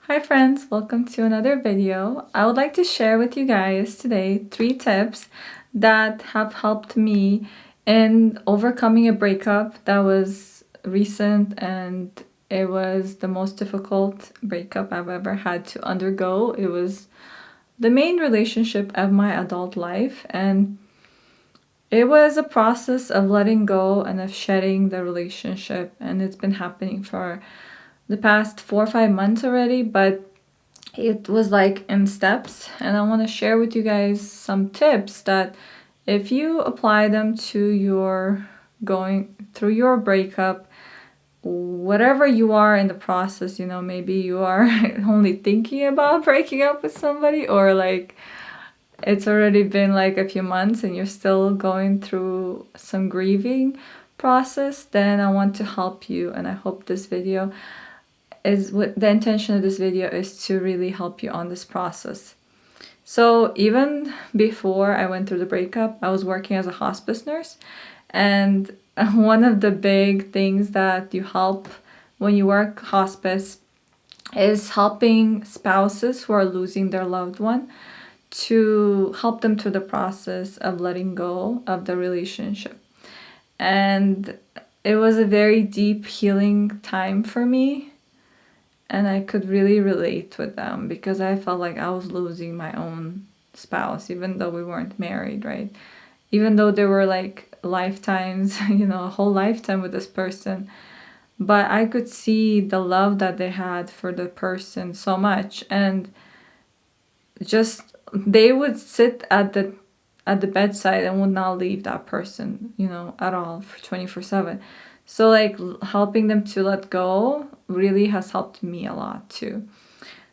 Hi friends, welcome to another video. I would like to share with you guys today 3 tips that have helped me in overcoming a breakup that was recent, and it was the most difficult breakup I've ever had to undergo. It was the main relationship of my adult life, and it was a process of letting go and of shedding the relationship, and it's been happening for the past 4 or 5 months already, but it was like in steps. And I want to share with you guys some tips that if you apply them to your going through your breakup, whatever you are in the process, maybe you are only thinking about breaking up with somebody, or like it's already been like a few months and you're still going through some grieving process, then I want to help you. And I hope this video is what the intention of this video is to really help you on this process. So even before I went through the breakup, I was working as a hospice nurse, and one of the big things that you help when you work hospice is helping spouses who are losing their loved one, to help them through the process of letting go of the relationship. And it was a very deep healing time for me, and I could really relate with them because I felt like I was losing my own spouse, even though we weren't married, right? Even though there were like lifetimes, a whole lifetime with this person. But I could see the love that they had for the person so much. And just they would sit at the bedside and would not leave that person, at all, for 24/7. So like helping them to let go really has helped me a lot too.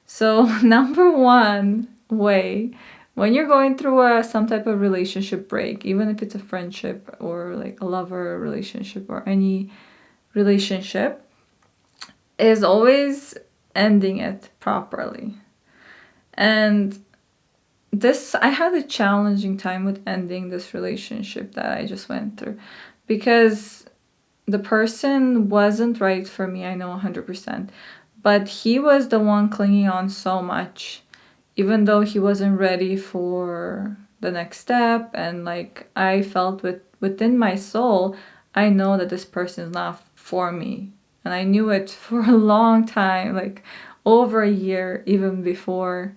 So number one way, when you're going through some type of relationship break, even if it's a friendship or like a lover relationship or any relationship, is always ending it properly. And I had a challenging time with ending this relationship that I just went through, because the person wasn't right for me, I know 100%, but he was the one clinging on so much, even though he wasn't ready for the next step. And like I felt within my soul, I know that this person is not for me, and I knew it for a long time, like over a year, even before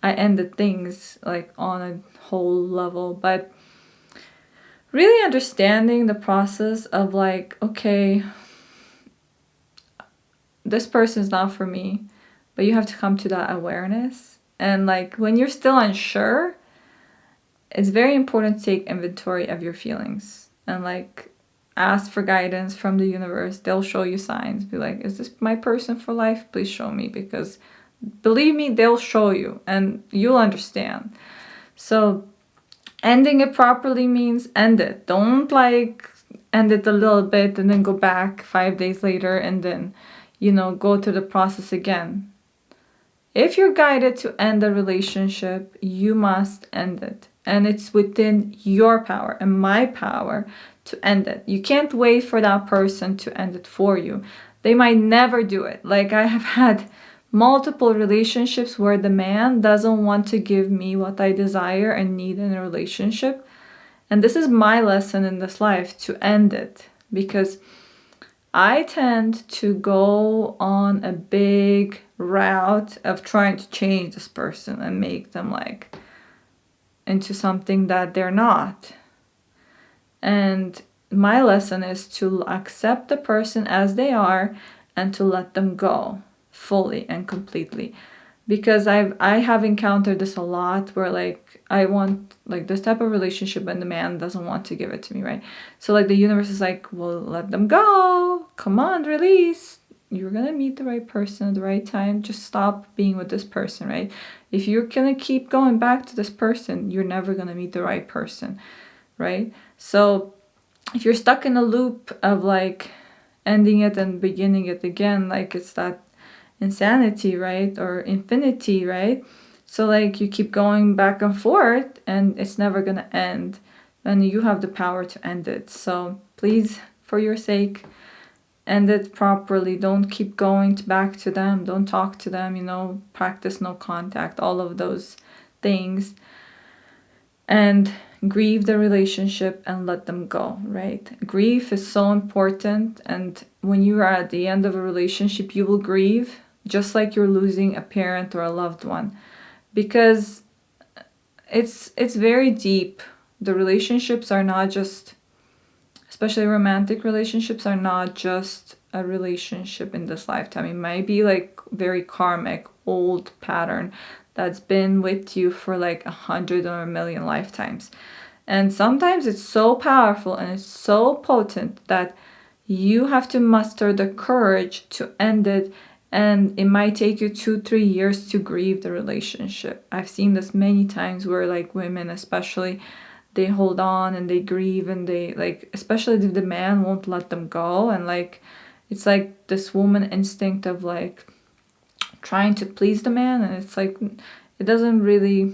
I ended things like on a whole level. But really understanding the process of like, okay, this person's not for me, but you have to come to that awareness. And like when you're still unsure, it's very important to take inventory of your feelings and like ask for guidance from the universe. They'll show you signs. Be like, is this my person for life? Please show me, because believe me, they'll show you and you'll understand. So ending it properly means end it. Don't like end it a little bit and then go back 5 days later and then, go through the process again. If you're guided to end a relationship, you must end it. And it's within your power and my power to end it. You can't wait for that person to end it for you. They might never do it. Like I have had multiple relationships where the man doesn't want to give me what I desire and need in a relationship. And this is my lesson in this life, to end it, because I tend to go on a big route of trying to change this person and make them like into something that they're not. And my lesson is to accept the person as they are and to let them go fully and completely. Because I have encountered this a lot, where like I want like this type of relationship and the man doesn't want to give it to me, right? So like the universe is like, well, let them go. Come on, release. You're gonna meet the right person at the right time. Just stop being with this person, right? If you're gonna keep going back to this person, you're never gonna meet the right person, right? So if you're stuck in a loop of like ending it and beginning it again, like it's that insanity, right? Or infinity, right? So like you keep going back and forth and it's never gonna end, and you have the power to end it. So please, for your sake, end it properly. Don't keep going back to them. Don't talk to them, practice no contact, all of those things. And grieve the relationship and let them go, right? Grief is so important. And when you are at the end of a relationship, you will grieve just like you're losing a parent or a loved one, because it's very deep. The relationships are not just, especially romantic relationships, are not just a relationship in this lifetime. It might be like very karmic, old pattern that's been with you for like 100 or 1,000,000 lifetimes. And sometimes it's so powerful and it's so potent that you have to muster the courage to end it. And it might take you 2-3 years to grieve the relationship. I've seen this many times where like women especially, they hold on and they grieve, and they like, especially if the man won't let them go, and like it's like this woman instinct of like trying to please the man, and it's like it doesn't really,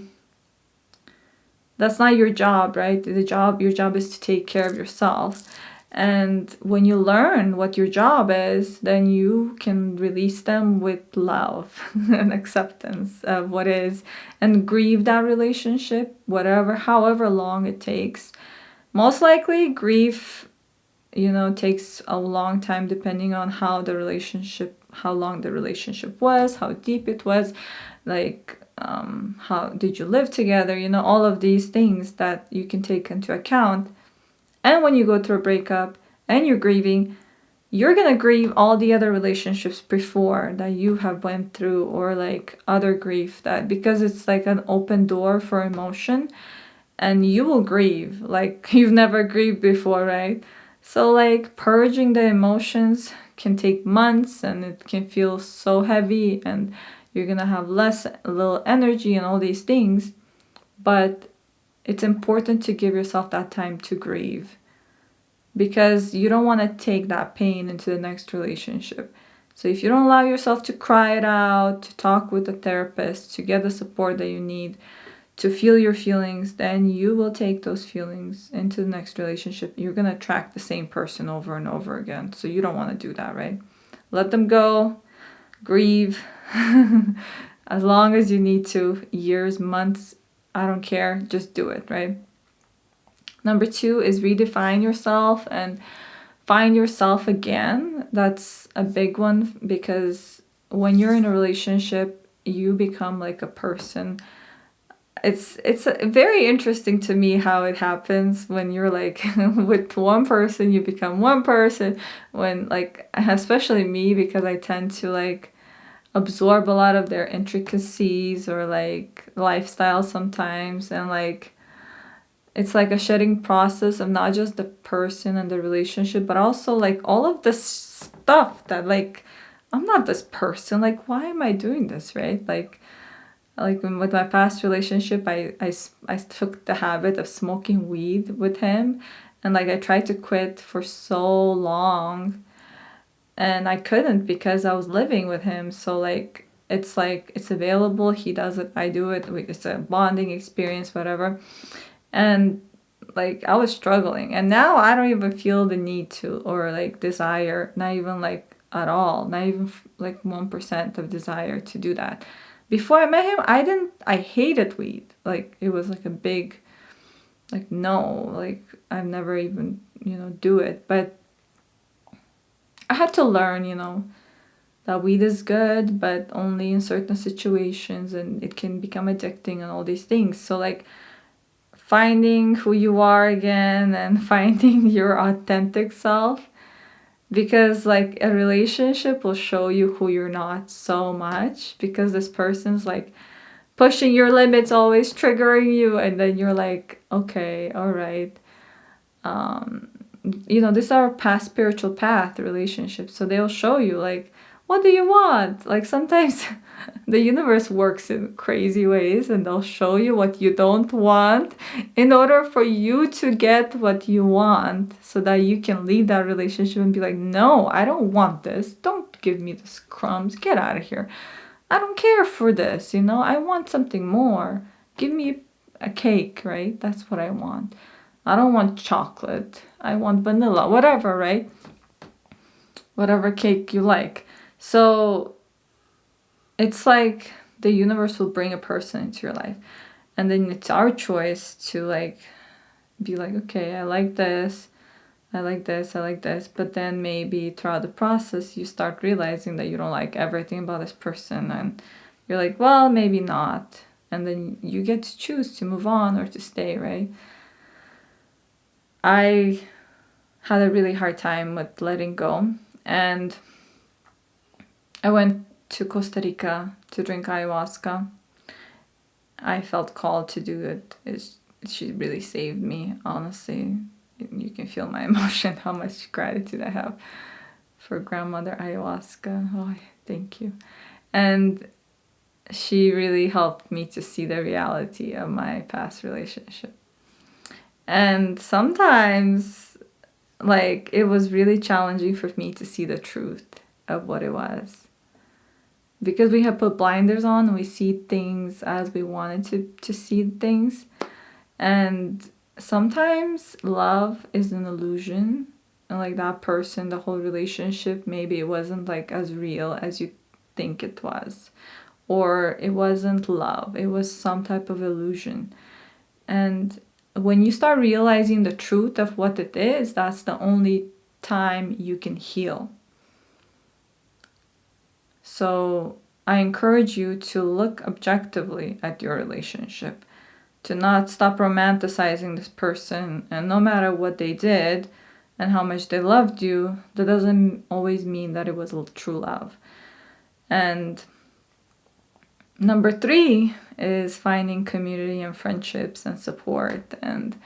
that's not your job, right? Your job is to take care of yourself. And when you learn what your job is, then you can release them with love and acceptance of what is, and grieve that relationship, however long it takes. Most likely, grief, takes a long time depending on how long the relationship was, how deep it was, like how did you live together, all of these things that you can take into account. And when you go through a breakup and you're grieving, you're going to grieve all the other relationships before that you have went through, or like other grief, that because it's like an open door for emotion, and you will grieve like you've never grieved before, right? So like purging the emotions can take months, and it can feel so heavy, and you're going to have little energy and all these things. But it's important to give yourself that time to grieve, because you don't want to take that pain into the next relationship. So if you don't allow yourself to cry it out, to talk with a therapist, to get the support that you need, to feel your feelings, then you will take those feelings into the next relationship. You're going to attract the same person over and over again. So you don't want to do that, right? Let them go, grieve, as long as you need to, years, months, I don't care, just do it, right? Number 2 is redefine yourself and find yourself again. That's a big one, because when you're in a relationship, you become like a person. It's very interesting to me how it happens when you're like with one person, you become one person. When like, especially me, because I tend to like absorb a lot of their intricacies or like lifestyle sometimes, and like it's like a shedding process of not just the person and the relationship, but also like all of this stuff that like, I'm not this person, like why am I doing this, right? Like with my past relationship, I took the habit of smoking weed with him, and like I tried to quit for so long, and I couldn't because I was living with him. So like it's available, he does it, I do it, it's a bonding experience, whatever. And like I was struggling, and now I don't even feel the need to, or like desire, not even like at all, not even like 1% of desire to do that. Before I met him, I hated weed. Like it was like a big, like no, like I've never even, do it. But I had to learn, that weed is good, but only in certain situations, and it can become addicting and all these things. So like finding who you are again and finding your authentic self, because like a relationship will show you who you're not so much, because this person's like pushing your limits, always triggering you, and then you're like, okay, all right. This is our past spiritual path relationship, so they'll show you like, what do you want? Like sometimes the universe works in crazy ways, and they'll show you what you don't want in order for you to get what you want, so that you can leave that relationship and be like, no, I don't want this. Don't give me this crumbs. Get out of here. I don't care for this, I want something more. Give me a cake, right? That's what I want. I don't want chocolate. I want vanilla, whatever, right? whatever cake you like. So it's like the universe will bring a person into your life, and then it's our choice to like be like, okay, I like this, I like this, I like this. But then maybe throughout the process, you start realizing that you don't like everything about this person, and you're like, well, maybe not. And then you get to choose to move on or to stay, right? I had a really hard time with letting go, and I went to Costa Rica to drink ayahuasca. I felt called to do it. She really saved me, honestly. You can feel my emotion, how much gratitude I have for grandmother ayahuasca. Oh, thank you. And she really helped me to see the reality of my past relationship. And sometimes, like, it was really challenging for me to see the truth of what it was. Because we have put blinders on and we see things as we wanted to see things. And sometimes love is an illusion. And like that person, the whole relationship, maybe it wasn't like as real as you think it was. Or it wasn't love. It was some type of illusion. And when you start realizing the truth of what it is, that's the only time you can heal. So I encourage you to look objectively at your relationship, to not stop romanticizing this person, and no matter what they did and how much they loved you, that doesn't always mean that it was true love. And number 3 is finding community and friendships and support, and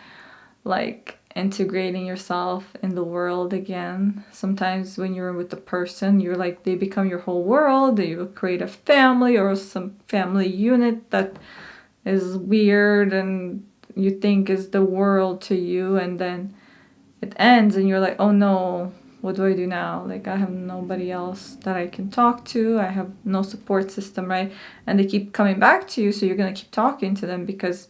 like integrating yourself in the world again. Sometimes when you're with the person, you're like, they become your whole world. You create a family or some family unit that is weird and you think is the world to you, and then it ends and you're like, oh no, what do I do now? Like, I have nobody else that I can talk to. I have no support system, right? And they keep coming back to you, so you're gonna keep talking to them, because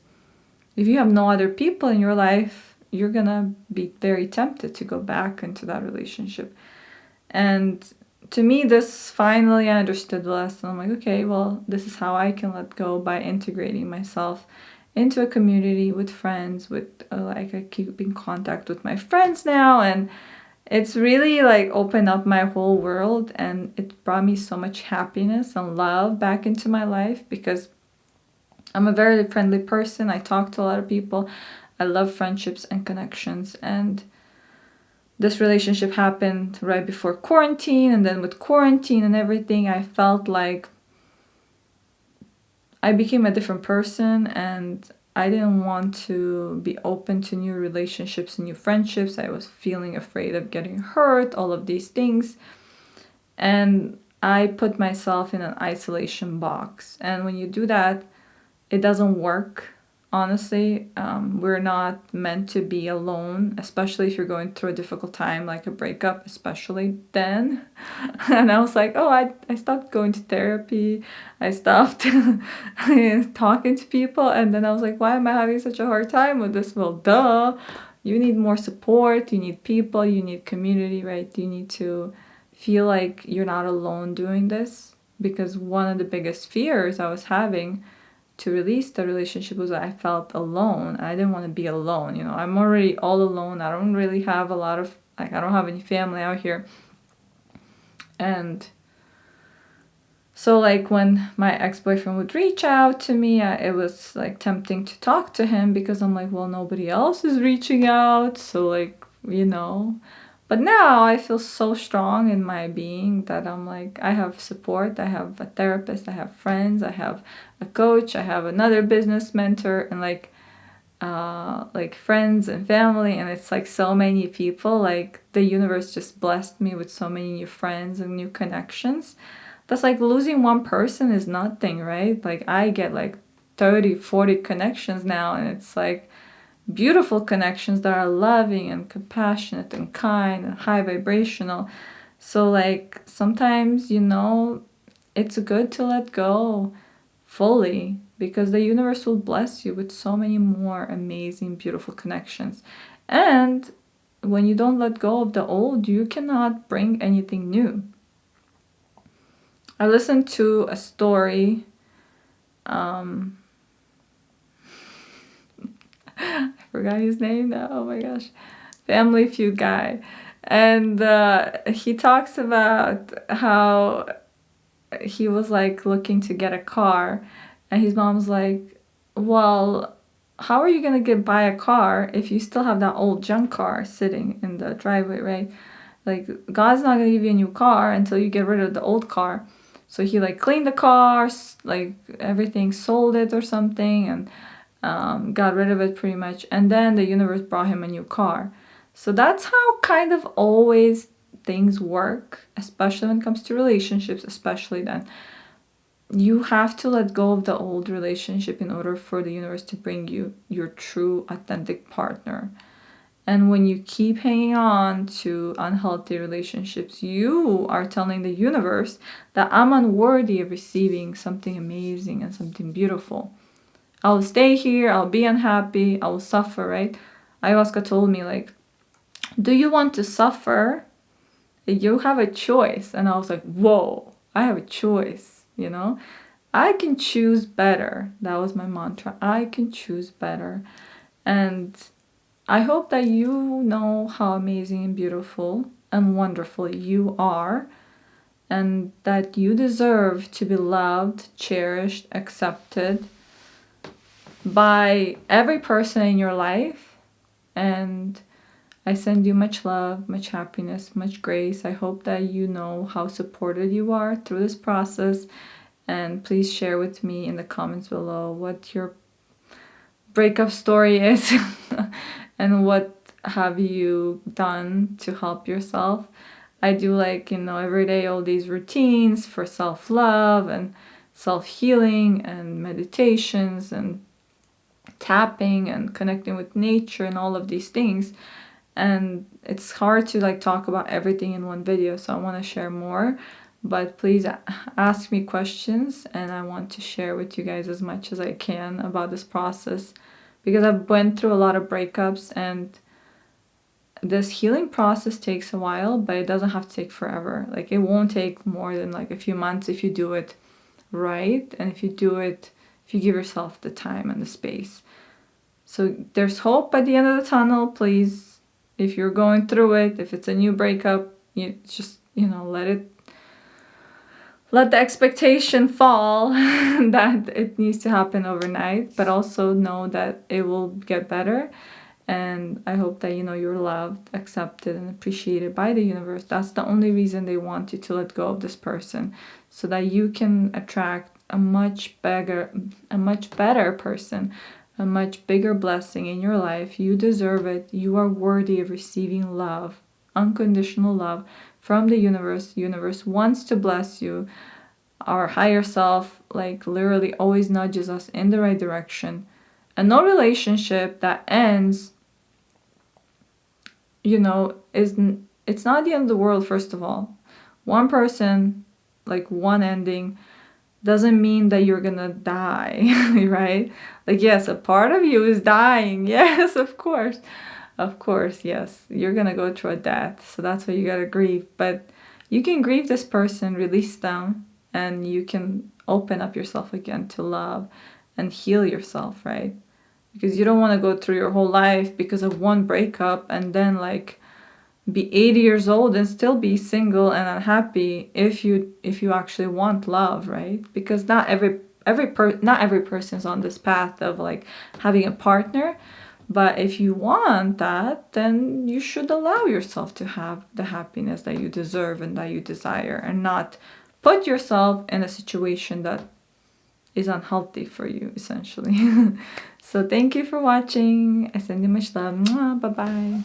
if you have no other people in your life, you're gonna be very tempted to go back into that relationship. And to me, this finally I understood the lesson. I'm like, okay, well, this is how I can let go, by integrating myself into a community with friends, with like, I keep in contact with my friends now, and it's really like opened up my whole world, and it brought me so much happiness and love back into my life, because I'm a very friendly person. I talk to a lot of people. I love friendships and connections, and this relationship happened right before quarantine, and then with quarantine and everything, I felt like I became a different person, and I didn't want to be open to new relationships and new friendships. I was feeling afraid of getting hurt, all of these things. And I put myself in an isolation box. And when you do that, it doesn't work. Honestly, we're not meant to be alone, especially if you're going through a difficult time, like a breakup, especially then. And I was like, oh, I stopped going to therapy. I stopped talking to people. And then I was like, why am I having such a hard time with this? Well, duh. You need more support. You need people. You need community, right? You need to feel like you're not alone doing this. Because one of the biggest fears I was having to release the relationship was that I felt alone. I didn't want to be alone. You know, I'm already all alone. I don't really have a lot of, like, I don't have any family out here. And so, like, when my ex-boyfriend would reach out to me, it was like tempting to talk to him, because I'm like, well, nobody else is reaching out. So, like, you know. But now I feel so strong in my being that I'm like, I have support, I have a therapist, I have friends, I have a coach, I have another business mentor, and like friends and family, and it's like so many people. Like, the universe just blessed me with so many new friends and new connections. That's like losing one person is nothing, right? Like, I get like 30, 40 connections now, and it's like beautiful connections that are loving and compassionate and kind and high vibrational. So like, sometimes, you know, it's good to let go fully, because the universe will bless you with so many more amazing, beautiful connections. And when you don't let go of the old, you cannot bring anything new. I listened to a story. I forgot his name now. Oh my gosh. Family Feud guy. And he talks about how he was like looking to get a car, and his mom's like, well, how are you gonna buy a car if you still have that old junk car sitting in the driveway, right? Like, God's not gonna give you a new car until you get rid of the old car. So he like cleaned the car, like everything, sold it or something, and got rid of it pretty much. And then the universe brought him a new car. So that's how kind of always things work, especially when it comes to relationships, especially then. You have to let go of the old relationship in order for the universe to bring you your true, authentic partner. And when you keep hanging on to unhealthy relationships, you are telling the universe that I'm unworthy of receiving something amazing and something beautiful. I'll stay here, I'll be unhappy, I'll suffer, right? Ayahuasca told me, like, do you want to suffer? You have a choice. And I was like, whoa, I have a choice, you know? I can choose better. That was my mantra. I can choose better. And I hope that you know how amazing and beautiful and wonderful you are, and that you deserve to be loved, cherished, accepted by every person in your life. And I send you much love, much happiness, much grace. I hope that you know how supported you are through this process. And please share with me in the comments below what your breakup story is and what have you done to help yourself. I do, like, every day all these routines for self-love and self-healing and meditations and tapping and connecting with nature and all of these things. And it's hard to like talk about everything in one video, so I want to share more. But please ask me questions, and I want to share with you guys as much as I can about this process, because I've went through a lot of breakups, and this healing process takes a while, but it doesn't have to take forever. Like, it won't take more than like a few months if you do it right, and if you give yourself the time and the space. So there's hope at the end of the tunnel. Please, if you're going through it, if it's a new breakup, you just, let the expectation fall that it needs to happen overnight, but also know that it will get better. And I hope that you're loved, accepted, and appreciated by the universe. That's the only reason they want you to let go of this person, so that you can attract a much better person, a much bigger blessing in your life. You deserve it. You are worthy of receiving love, unconditional love from the universe. The universe wants to bless you. Our higher self, like, literally always nudges us in the right direction. And no relationship that ends, it's not the end of the world. First of all, one person, like one ending, doesn't mean that you're gonna die, right? Like, yes, a part of you is dying. Yes, of course, yes, you're gonna go through a death, so that's why you gotta grieve. But you can grieve this person, release them, and you can open up yourself again to love and heal yourself, right? Because you don't want to go through your whole life because of one breakup and then like be 80 years old and still be single and unhappy if you actually want love, right? Because not every person is on this path of like having a partner. But if you want that, then you should allow yourself to have the happiness that you deserve and that you desire, and not put yourself in a situation that is unhealthy for you, essentially. So thank you for watching. I send you much love. Bye bye.